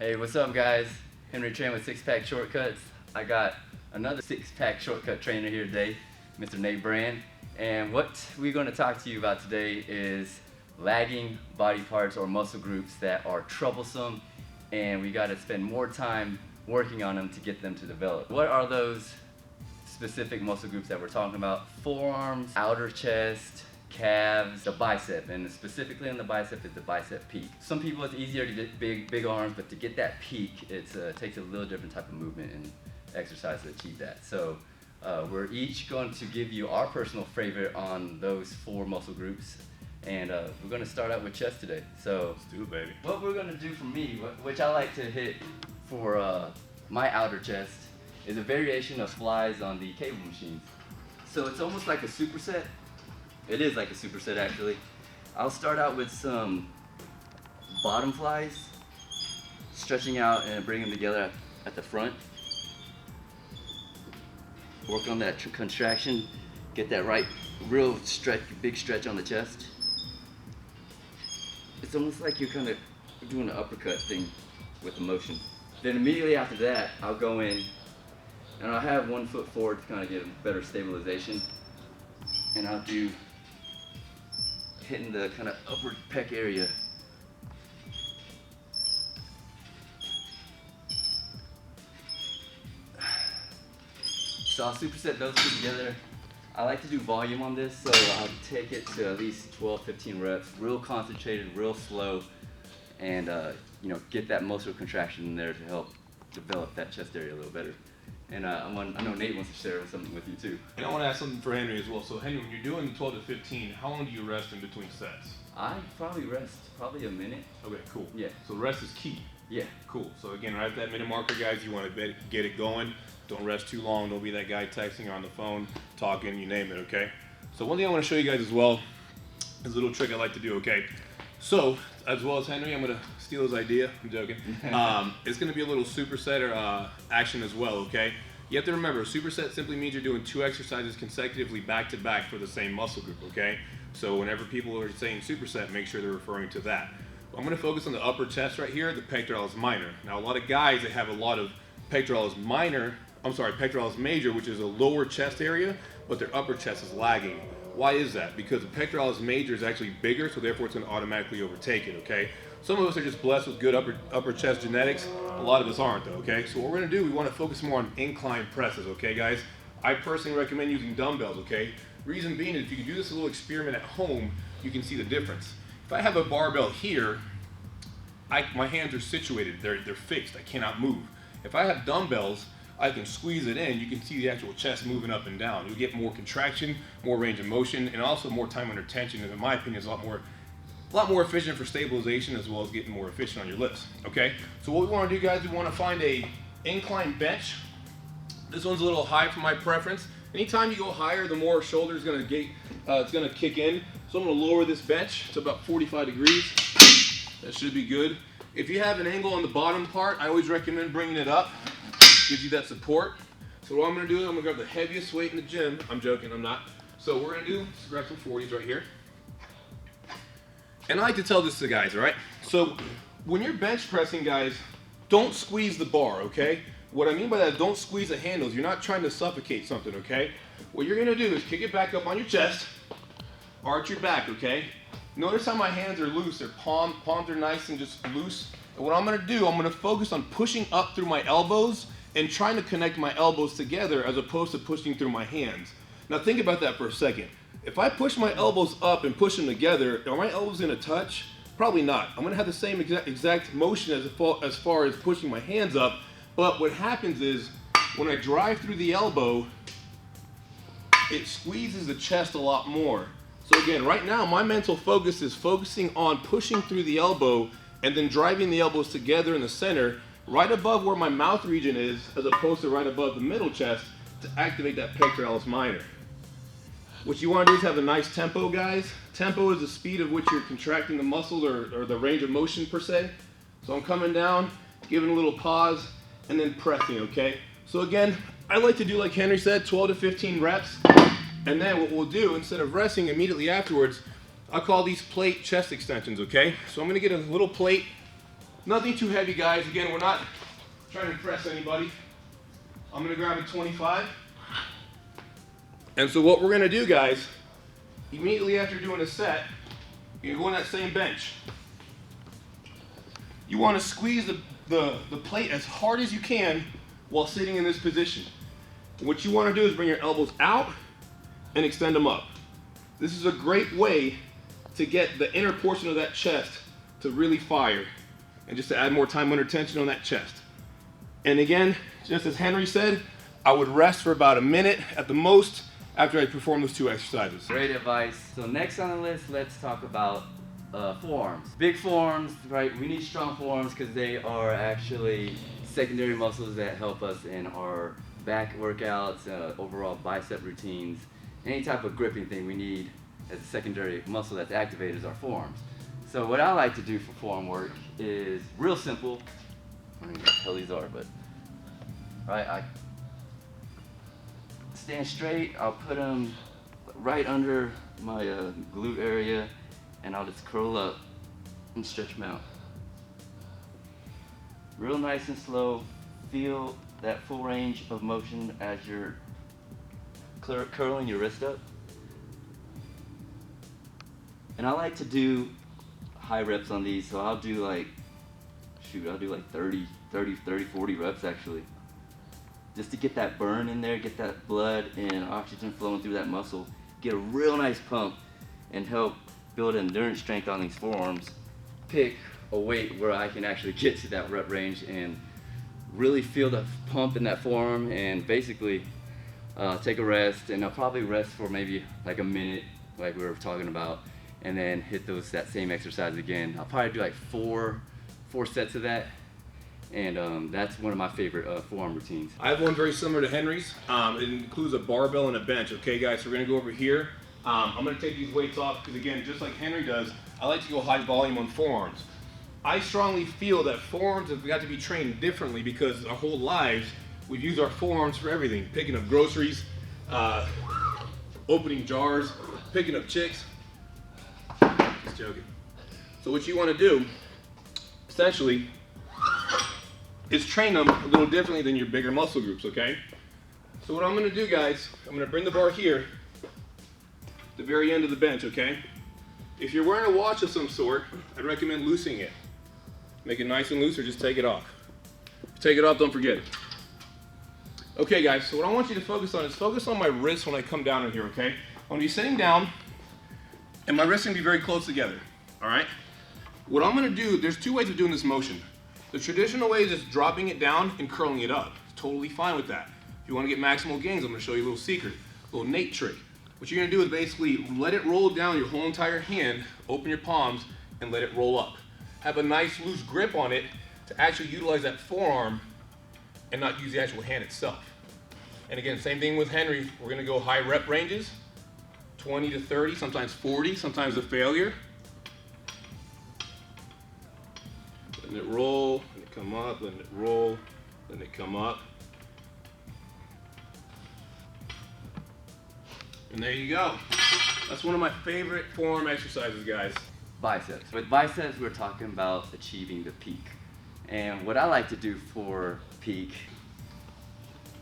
Hey, what's up guys? Henry Tran with Six Pack Shortcuts. I got another Six Pack Shortcut trainer here today, Mr. Nate Brand. And what we're going to talk to you about today is lagging body parts or muscle groups that are troublesome, and we got to spend more time working on them to get them to develop. What are those specific muscle groups that we're talking about? Forearms, outer chest, calves, the bicep, and specifically on the bicep is the bicep peak. Some people it's easier to get big arms, but to get that peak, it takes a little different type of movement and exercise to achieve that. So we're each going to give you our personal favorite on those 4 muscle groups, and we're going to start out with chest today. So let's do it, baby. What we're going to do for me, which I like to hit for my outer chest, is a variation of flies on the cable machines. So it's almost like a superset. It is like a superset actually. I'll start out with some bottom flies, stretching out and bring them together at the front. Work on that contraction, get that right, real stretch, big stretch on the chest. It's almost like you're kind of doing an uppercut thing with the motion. Then immediately after that, I'll go in and I'll have 1 foot forward to kind of get a better stabilization. And I'll do hitting the kind of upper pec area. So I'll superset those 2 together. I like to do volume on this, so I'll take it to at least 12-15 reps, real concentrated, real slow, and get that muscle contraction in there to help develop that chest area a little better. And I know Nate wants to share something with you too. And I want to ask something for Henry as well. So Henry, when you're doing 12 to 15, how long do you rest in between sets? I probably rest a minute. Okay, cool. Yeah. So rest is key. Yeah. Cool. So again, right at that minute marker, guys, you want to get it going. Don't rest too long. Don't be that guy texting or on the phone, talking, you name it, okay? So one thing I want to show you guys as well is a little trick I like to do, okay? So, as well as Henry, I'm going to steal his idea. I'm joking. It's going to be a little superset or action as well, okay? You have to remember, a superset simply means you're doing 2 exercises consecutively back to back for the same muscle group, okay? So whenever people are saying superset, make sure they're referring to that. I'm going to focus on the upper chest right here, the pectoralis minor. Now a lot of guys, they have a lot of pectoralis major, which is a lower chest area, but their upper chest is lagging. Why is that? Because the pectoralis major is actually bigger, so therefore it's going to automatically overtake it, okay? Some of us are just blessed with good upper chest genetics. A lot of us aren't though, okay? So what we're going to do, we want to focus more on incline presses, okay guys? I personally recommend using dumbbells, okay? Reason being is if you can do this little experiment at home, you can see the difference. If I have a barbell here, my hands are situated, they're fixed, I cannot move. If I have dumbbells, I can squeeze it in, you can see the actual chest moving up and down. You'll get more contraction, more range of motion, and also more time under tension, and in my opinion, is a lot more efficient for stabilization as well as getting more efficient on your lifts, okay? So what we want to do, guys, we want to find a incline bench. This one's a little high for my preference. Anytime you go higher, the more shoulder is going to it's going to kick in. So I'm going to lower this bench to about 45 degrees. That should be good. If you have an angle on the bottom part, I always recommend bringing it up. Gives you that support. So what I'm going to do is I'm going to grab the heaviest weight in the gym. I'm joking, I'm not. So what we're going to do is grab some 40s right here. And I like to tell this to guys, all right? So when you're bench pressing, guys, don't squeeze the bar, okay? What I mean by that is don't squeeze the handles. You're not trying to suffocate something, okay? What you're gonna do is kick it back up on your chest, arch your back, okay? Notice how my hands are loose. Their palms are nice and just loose. And what I'm gonna do, I'm gonna focus on pushing up through my elbows and trying to connect my elbows together as opposed to pushing through my hands. Now think about that for a second. If I push my elbows up and push them together, are my elbows gonna touch? Probably not. I'm gonna have the same exact motion as far as pushing my hands up, but what happens is when I drive through the elbow, it squeezes the chest a lot more. So again, right now my mental focus is focusing on pushing through the elbow and then driving the elbows together in the center, right above where my mouth region is, as opposed to right above the middle chest to activate that pectoralis minor. What you want to do is have a nice tempo, guys. Tempo is the speed at which you're contracting the muscle or the range of motion per se. So I'm coming down, giving a little pause, and then pressing, okay? So again, I like to do like Henry said, 12 to 15 reps. And then what we'll do, instead of resting immediately afterwards, I'll call these plate chest extensions, okay? So I'm gonna get a little plate Nothing too heavy, guys. Again, we're not trying to impress anybody. I'm gonna grab a 25. And so what we're gonna do, guys, immediately after doing a set, you're gonna go on that same bench. You wanna squeeze the plate as hard as you can while sitting in this position. What you wanna do is bring your elbows out and extend them up. This is a great way to get the inner portion of that chest to really fire and just to add more time under tension on that chest. And again, just as Henry said, I would rest for about a minute at the most after I perform those 2 exercises. Great advice. So next on the list, let's talk about forearms. Big forearms, right? We need strong forearms because they are actually secondary muscles that help us in our back workouts, overall bicep routines. Any type of gripping thing we need as a secondary muscle that's activated is our forearms. So what I like to do for forearm work is real simple. I don't know what the hell these are, but right, I stand straight. I'll put them right under my glute area, and I'll just curl up and stretch them out. Real nice and slow. Feel that full range of motion as you're curling your wrist up. And I like to do high reps on these, so I'll do like, I'll do like 30, 40 reps actually. Just to get that burn in there, get that blood and oxygen flowing through that muscle, get a real nice pump, and help build endurance strength on these forearms. Pick a weight where I can actually get to that rep range and really feel the pump in that forearm, and basically take a rest, and I'll probably rest for maybe like a minute, like we were talking about, and then hit that same exercise again. I'll probably do like four sets of that, and that's one of my favorite forearm routines. I have one very similar to Henry's. It includes a barbell and a bench. Okay, guys, so we're gonna go over here. I'm gonna take these weights off because, again, just like Henry does, I like to go high volume on forearms. I strongly feel that forearms have got to be trained differently because our whole lives we've used our forearms for everything: picking up groceries, opening jars, picking up chicks. Just joking. So what you want to do, essentially, is train them a little differently than your bigger muscle groups, okay? So what I'm going to do, guys, I'm going to bring the bar here, the very end of the bench, okay? If you're wearing a watch of some sort, I'd recommend loosening it. Make it nice and loose, or just take it off. If you take it off, don't forget it. Okay, guys, so what I want you to focus on is focus on my wrist when I come down in here, okay? I'm going to be sitting down, and my wrists are going to be very close together, all right? What I'm going to do, there's 2 ways of doing this motion. The traditional way is just dropping it down and curling it up. It's totally fine with that. If you want to get maximal gains, I'm going to show you a little secret, a little Nate trick. What you're going to do is basically let it roll down your whole entire hand, open your palms, and let it roll up. Have a nice loose grip on it to actually utilize that forearm and not use the actual hand itself. And again, same thing with Henry. We're going to go high rep ranges, 20 to 30, sometimes 40, sometimes a failure. Letting it roll, letting it come up, letting it roll, letting it come up. And there you go. That's one of my favorite forearm exercises, guys. Biceps. With biceps, we're talking about achieving the peak. And what I like to do for peak,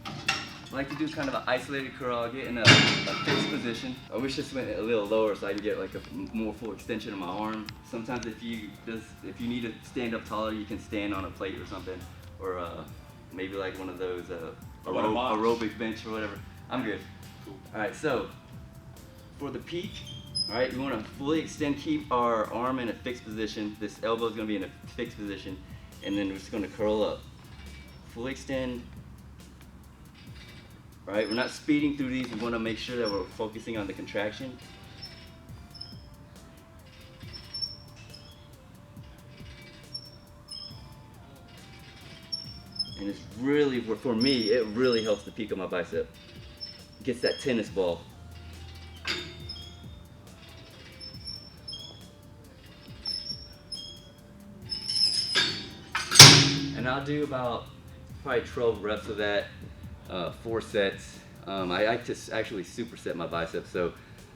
I like to do kind of an isolated curl. I'll get in a fixed position. I wish this went a little lower so I can get like a more full extension of my arm. Sometimes if you need to stand up taller, you can stand on a plate or something, or maybe like one of those aerobic bench or whatever. I'm good. Cool. All right, so for the peak, all right, we want to fully extend, keep our arm in a fixed position. This elbow is going to be in a fixed position, and then we're just going to curl up. Fully extend. All right, we're not speeding through these. We want to make sure that we're focusing on the contraction. And it's really, for me, it really helps the peak of my bicep. Gets that tennis ball. And I'll do about probably 12 reps of that, 4 sets. I like to actually superset my biceps, so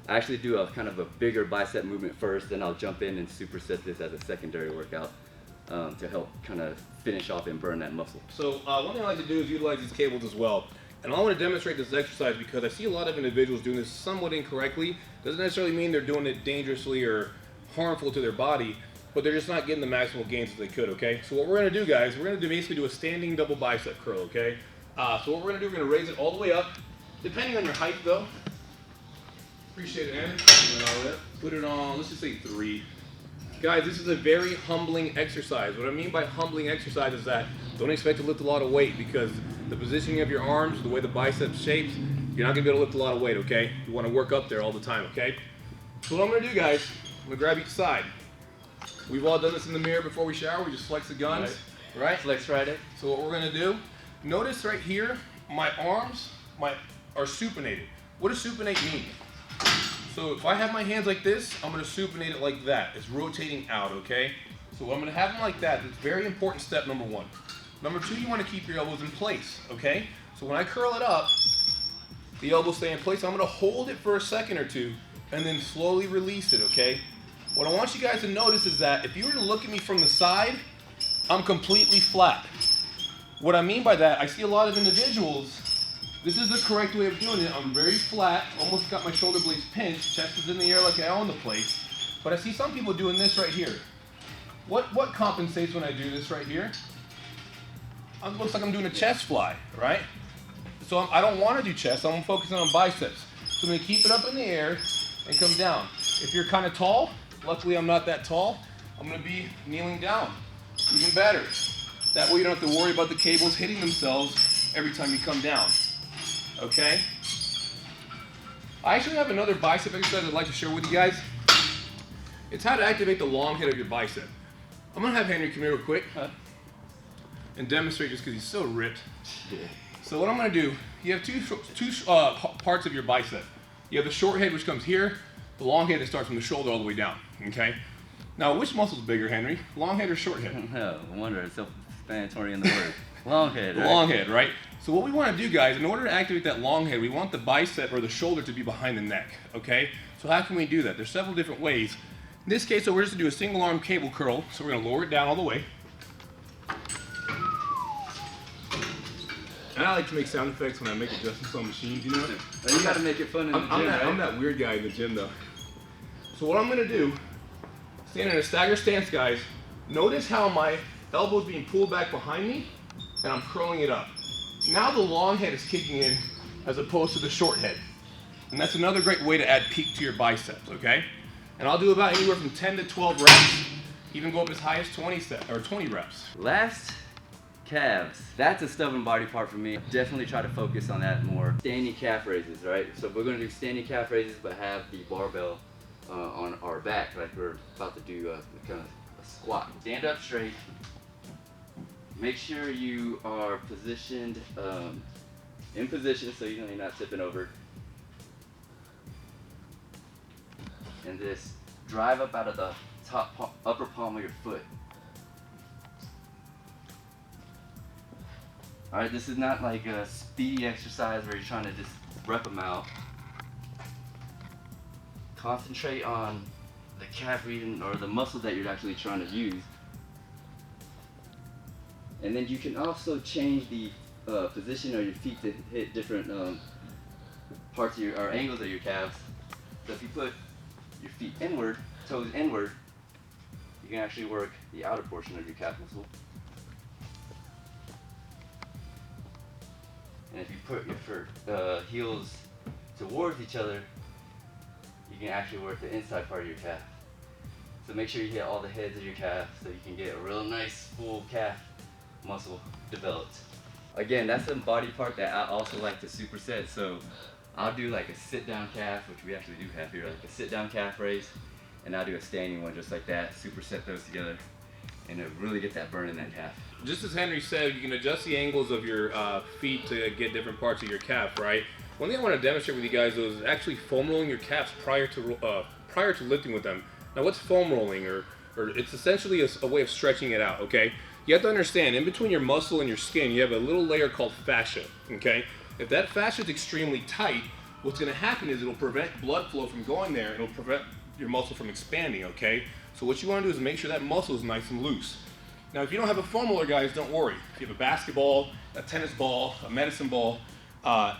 I actually do a kind of a bigger bicep movement first, then I'll jump in and superset this as a secondary workout. to help kind of finish off and burn that muscle. So one thing I like to do is utilize these cables as well. And I want to demonstrate this exercise because I see a lot of individuals doing this somewhat incorrectly. Doesn't necessarily mean they're doing it dangerously or harmful to their body, but they're just not getting the maximal gains that they could, okay? So what we're going to do, guys, we're going to basically do a standing double bicep curl, okay? So what we're going to do, we're going to raise it all the way up, depending on your height, though. Appreciate it, Ann. Put it on, let's just say 3. Guys, this is a very humbling exercise. What I mean by humbling exercise is that don't expect to lift a lot of weight because the positioning of your arms, the way the biceps shapes, you're not going to be able to lift a lot of weight, okay? You want to work up there all the time, okay? So what I'm going to do, guys, I'm going to grab each side. We've all done this in the mirror before we shower. We just flex the guns, right? Flex Friday. So what we're going to do, notice right here, my arms are supinated. What does supinate mean? So if I have my hands like this, I'm going to supinate it like that. It's rotating out, okay? So I'm going to have them like that. That's very important step number 1. Number 2, you want to keep your elbows in place, okay? So when I curl it up, the elbows stay in place. I'm going to hold it for a second or 2 and then slowly release it, okay? What I want you guys to notice is that if you were to look at me from the side, I'm completely flat. What I mean by that, I see a lot of individuals, this is the correct way of doing it. I'm very flat, almost got my shoulder blades pinched, chest is in the air like I own the place. But I see some people doing this right here. What compensates when I do this right here? It looks like I'm doing a chest fly, right? So I don't want to do chest, I'm focusing on biceps. So I'm going to keep it up in the air and come down. If you're kind of tall, luckily I'm not that tall, I'm going to be kneeling down. Even better. That way you don't have to worry about the cables hitting themselves every time you come down. Okay? I actually have another bicep exercise I'd like to share with you guys. It's how to activate the long head of your bicep. I'm going to have Henry come here real quick and demonstrate just because he's so ripped. So what I'm going to do, you have two parts of your bicep. You have the short head, which comes here, the long head that starts from the shoulder all the way down, okay? Now, which muscle's bigger, Henry? Long head or short head? No wonder it's self-explanatory in the word. Long head, right? Long head, right? So what we want to do, guys, in order to activate that long head, we want the bicep or the shoulder to be behind the neck, okay? So how can we do that? There's several different ways. In this case, so we're just going to do a single arm cable curl. So we're going to lower it down all the way. And I like to make sound effects when I make adjustments on machines, you know? You got to make it fun in the gym, right? I'm that weird guy in the gym, though. So what I'm going to do, stand in a stagger stance, guys. Notice how my elbow is being pulled back behind me, and I'm curling it up. Now the long head is kicking in as opposed to the short head. And that's another great way to add peak to your biceps, okay? And I'll do about anywhere from 10 to 12 reps, even go up as high as 20 reps. Last, calves. That's a stubborn body part for me. Definitely try to focus on that more. Standing calf raises, right? So we're going to do standing calf raises, but have the barbell on our back, like we're about to do kind of a squat. Stand up straight. Make sure you are positioned in position so you know you're not tipping over. And just drive up out of the upper palm of your foot. All right, this is not like a speedy exercise where you're trying to just rep them out. Concentrate on the calf region or the muscle that you're actually trying to use. And then you can also change the position of your feet to hit different parts of or angles of your calves. So if you put your feet inward, toes inward, you can actually work the outer portion of your calf muscle. And if you put your heels towards each other, you can actually work the inside part of your calf. So make sure you hit all the heads of your calf so you can get a real nice full calf muscle developed. Again, that's a body part that I also like to superset. So I'll do like a sit down calf, which we actually do have here, like a sit down calf raise, and I'll do a standing one just like that, superset those together, and it'll really get that burn in that calf. Just as Henry said, you can adjust the angles of your feet to get different parts of your calf, right? One thing I want to demonstrate with you guys though is actually foam rolling your calves prior to lifting with them. Now what's foam rolling? Or it's essentially a way of stretching it out, okay? You have to understand, in between your muscle and your skin, you have a little layer called fascia, okay? If that fascia is extremely tight, what's going to happen is it'll prevent blood flow from going there, and it'll prevent your muscle from expanding, okay? So what you want to do is make sure that muscle is nice and loose. Now, if you don't have a foam roller, guys, don't worry. If you have a basketball, a tennis ball, a medicine ball,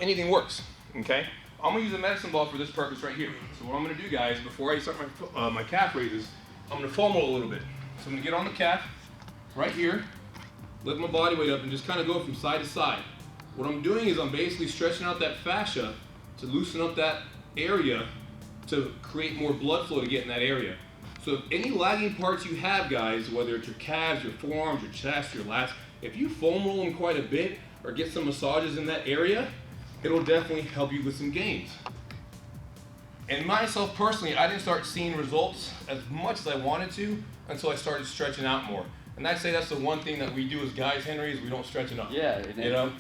anything works, okay? I'm gonna use a medicine ball for this purpose right here. So what I'm gonna do, guys, before I start my calf raises, I'm gonna foam roll a little bit. So I'm gonna get on the calf right here, lift my body weight up, and just kind of go from side to side. What I'm doing is I'm basically stretching out that fascia to loosen up that area to create more blood flow to get in that area. So if any lagging parts you have, guys, whether it's your calves, your forearms, your chest, your lats, if you foam roll them quite a bit or get some massages in that area, it'll definitely help you with some gains. And myself personally, I didn't start seeing results as much as I wanted to until I started stretching out more. And I'd say that's the one thing that we do as guys, Henry, is we don't stretch enough. Yeah, you know?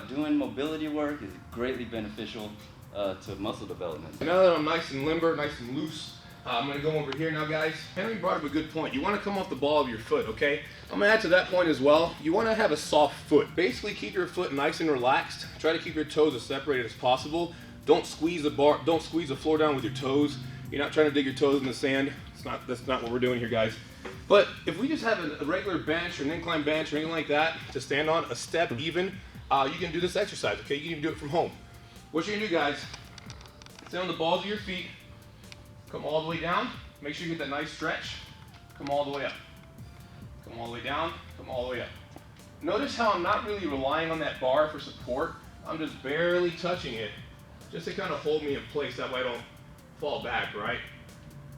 Doing mobility work is greatly beneficial to muscle development. And now that I'm nice and limber, nice and loose, I'm gonna go over here now, guys. Henry brought up a good point. You wanna come off the ball of your foot, okay? I'm gonna add to that point as well. You wanna have a soft foot. Basically keep your foot nice and relaxed. Try to keep your toes as separated as possible. Don't squeeze the floor down with your toes. You're not trying to dig your toes in the sand. That's not what we're doing here, guys. But if we just have a regular bench or an incline bench or anything like that to stand on, a step even, you can do this exercise, okay? You can even do it from home. What you're gonna do, guys, sit on the balls of your feet, come all the way down, make sure you get that nice stretch, come all the way up. Come all the way down, come all the way up. Notice how I'm not really relying on that bar for support. I'm just barely touching it, just to kind of hold me in place, that way I don't fall back, right?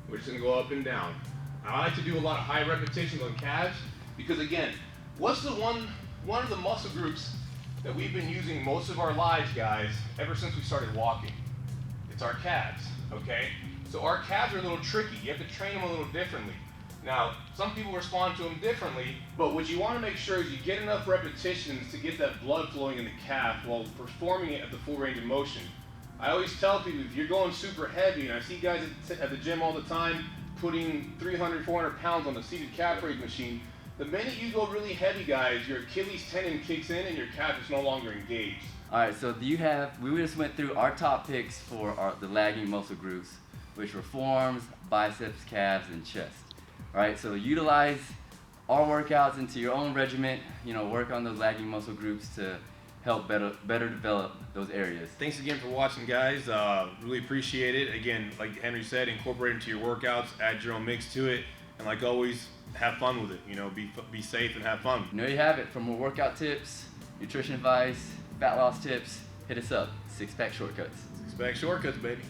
We're just gonna go up and down. I like to do a lot of high repetitions on calves, because again, what's the one of the muscle groups that we've been using most of our lives, guys, ever since we started walking? It's our calves, okay? So our calves are a little tricky. You have to train them a little differently. Now, some people respond to them differently, but what you want to make sure is you get enough repetitions to get that blood flowing in the calf while performing it at the full range of motion. I always tell people, if you're going super heavy, and I see guys at the gym all the time putting 300, 400 pounds on the seated calf raise machine, the minute you go really heavy, guys, your Achilles tendon kicks in and your calf is no longer engaged. All right, so we just went through our top picks for the lagging muscle groups, which were forearms, biceps, calves, and chest. All right, so utilize our workouts into your own regimen. Work on those lagging muscle groups to help better develop those areas. Thanks again for watching, guys. Really appreciate it. Again, like Henry said, incorporate it into your workouts, add your own mix to it, and like always, have fun with it. Be safe and have fun. You have it. For more workout tips, nutrition advice, fat loss tips, hit us up. Six Pack Shortcuts. Six Pack Shortcuts, baby.